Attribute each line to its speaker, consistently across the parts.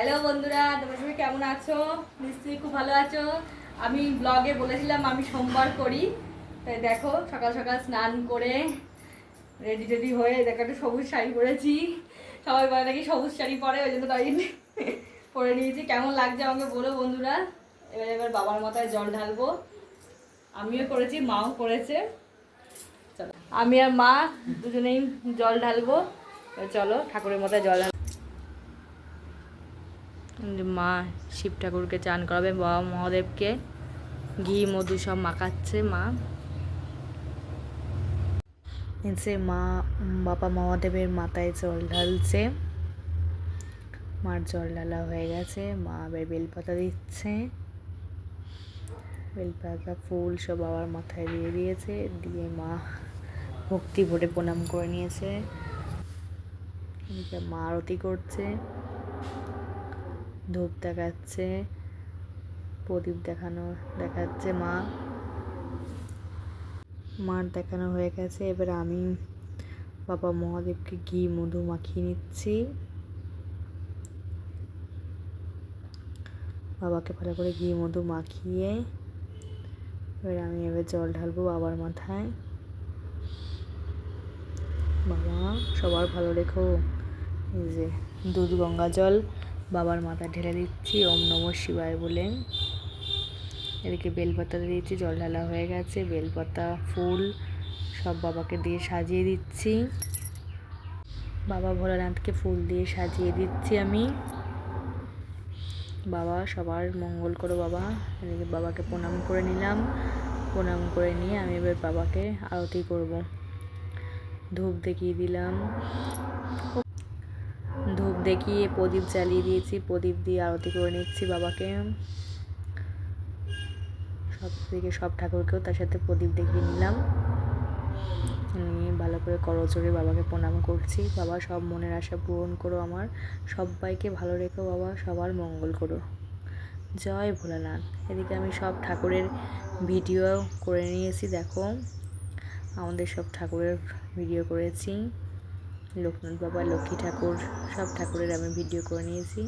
Speaker 1: Hello বন্ধুরা, তোমরা সবাই কেমন আছো? নিশ্চয়ই খুব ভালো আছো। আমি ব্লগে বলেছিলাম আমি সোমবার করি, তাই দেখো সকাল সকাল স্নান করে রেডি টেডি হয়ে দেখো একটা সবুজ শাড়ি পরেছি। সবাই বলে নাকি সবুজ শাড়ি পরে, ওই জন্য তাই পরে নিয়েছি। কেমন লাগছে আমাকে বলো বন্ধুরা। এবার বাবার মাথায় জল ঢালবো, আমিও করেছি, মাও করেছে। চলো আমি আর মা দুজনেই জল ঢালবো। চলো ঠাকুরের মাথায় জল ঢালবো। মা শিব ঠাকুরকে চান করাবে, বাবা মহাদেবকে ঘি মধু সব মাখাচ্ছে মা। মা বাবা মহাদেবের মাথায় জল ঢালছে। মার জল ঢালা হয়ে গেছে, মা আবার বেলপাতা দিচ্ছে। বেলপাতা ফুল সব বাবার মাথায় দিয়ে দিয়েছে, দিয়ে মা ভক্তি ভরে প্রণাম করে নিয়েছে। মা আরতি করছে, ধূপ দেখাচ্ছে, প্রদীপ দেখাচ্ছে। মার দেখানো হয়ে গেছে। এবার আমি বাবা মহাদেবকে ঘি মধু মাখিয়ে নিচ্ছি। বাবাকে ভালো করে ঘি মধু মাখিয়ে এবার জল ঢালবো বাবার মাথায়। বাবা সবার ভালো রেখো। এই যে দুধ গঙ্গা জল বাবার মাথায় ঢেলে দিচ্ছি ওম নমঃ শিবায় বলে। এদিকে বেলপাতা দিয়েছি, জল ঢালা হয়ে গেছে। বেলপাতা ফুল সব বাবাকে দিয়ে সাজিয়ে দিচ্ছি। বাবা ভোলানাথকে ফুল দিয়ে সাজিয়ে দিচ্ছি আমি। বাবা সবার মঙ্গল করো বাবা। এদিকে বাবাকে প্রণাম করে নিলাম। প্রণাম করে নিয়ে আমি এবার বাবাকে আরতি করব। ধূপ দেখিয়ে দিলাম, ধূপ দেখিয়ে প্রদীপ জ্বালিয়ে দিয়েছি। প্রদীপ দিয়ে আরতি করে নিচ্ছি বাবাকে। সব ঠাকুরকেও তার সাথে প্রদীপ দেখিয়ে নিলাম। ভালো করে করজোড়ে বাবাকে প্রণাম করছি। বাবা সব মনের আশা পূরণ করো আমার, সবাইকে ভালো রেখো বাবা, সবার মঙ্গল করো। জয় ভোলানাথ। এদিকে আমি সব ঠাকুরের ভিডিও করে নিয়েছি। দেখো আমাদের সব ঠাকুরের ভিডিও করেছি। লোকনাথ বাবা, লক্ষ্মী ঠাকুর, সব ঠাকুরের আমি ভিডিও করে নিয়েছি।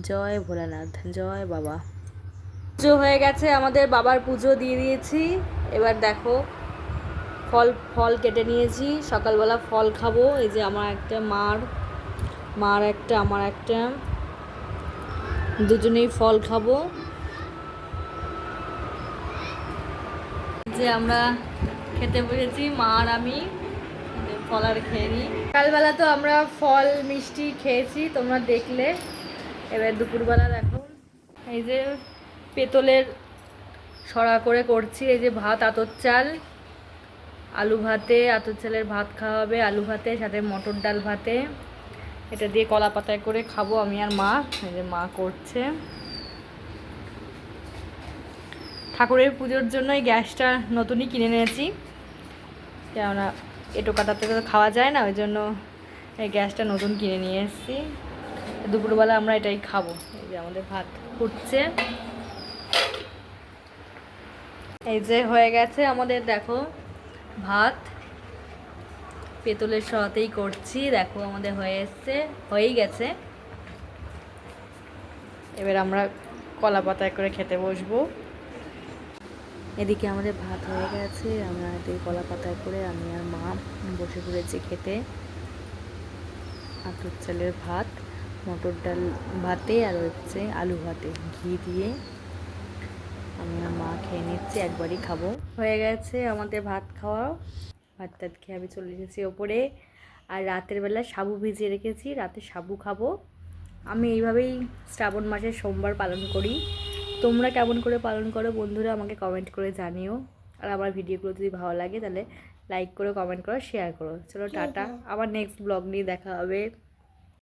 Speaker 1: জয় ভোলানাথ, জয় বাবা। পুজো হয়ে গেছে আমাদের, বাবার পুজো দিয়ে দিয়েছি। এবার দেখো ফল কেটে নিয়েছি। সকালবেলা ফল খাবো। এই যে আমার একটা, মার একটা, আমার একটা, দুজনেই ফল খাবো। যে আমরা খেতে বসেছি মা আর আমি, ফল আর খেয়ে নিই। সকালবেলা তো আমরা ফল মিষ্টি খেয়েছি, তোমরা দেখলে। এবার দুপুরবেলা দেখো এই যে পেতলের সরা করে করছি। এই যে ভাত, আতর চাল, আলু ভাতে, আতর চালের ভাত খাওয়া হবে, আলু ভাতে সাথে মটর ডাল ভাতে। এটা দিয়ে কলা পাতায় করে খাবো আমি আর মা। এই যে মা করছে। ঠাকুরের পুজোর জন্য এই গ্যাসটা নতুনই কিনে নিয়েছি, কেননা এটো কাটাতে তো খাওয়া যায় না, ওই জন্য এই গ্যাসটা নতুন কিনে নিয়ে এসেছি। দুপুরবেলা আমরা এটাই খাবো। এই যে আমাদের ভাত ফুটছে। এই যে হয়ে গেছে আমাদের, দেখো ভাত পেতলের সরাতেই করছি। দেখো আমাদের হয়েই গেছে। এবার আমরা কলা পাতায় করে খেতে বসবো। এদিকে আমাদের ভাত হয়ে গেছে, আমরা এদিকে কলা পাতায় করে আমি আর মা বসে পড়েছি খেতে। আতর চালের ভাত, মটর ডাল ভাতে আর হচ্ছে আলু ভাতে ঘি দিয়ে আমি আর মা খেয়ে নিচ্ছি, একবারই খাবো। হয়ে গেছে আমাদের ভাত খাওয়া। ভাত টাত খেয়ে আমি চলে এসেছি ওপরে। আর রাতের বেলা সাবু ভিজিয়ে রেখেছি, রাতে সাবু খাবো। আমি এইভাবেই শ্রাবণ মাসের সোমবার পালন করি। তোমরা কেমন করে পালন করো বন্ধুরা আমাকে কমেন্ট করে জানিও। আর আমার ভিডিওগুলো যদি ভালো লাগে তাহলে লাইক করো, কমেন্ট করো, শেয়ার করো। চলো টাটা, আবার নেক্সট ব্লগ নিয়ে দেখা হবে।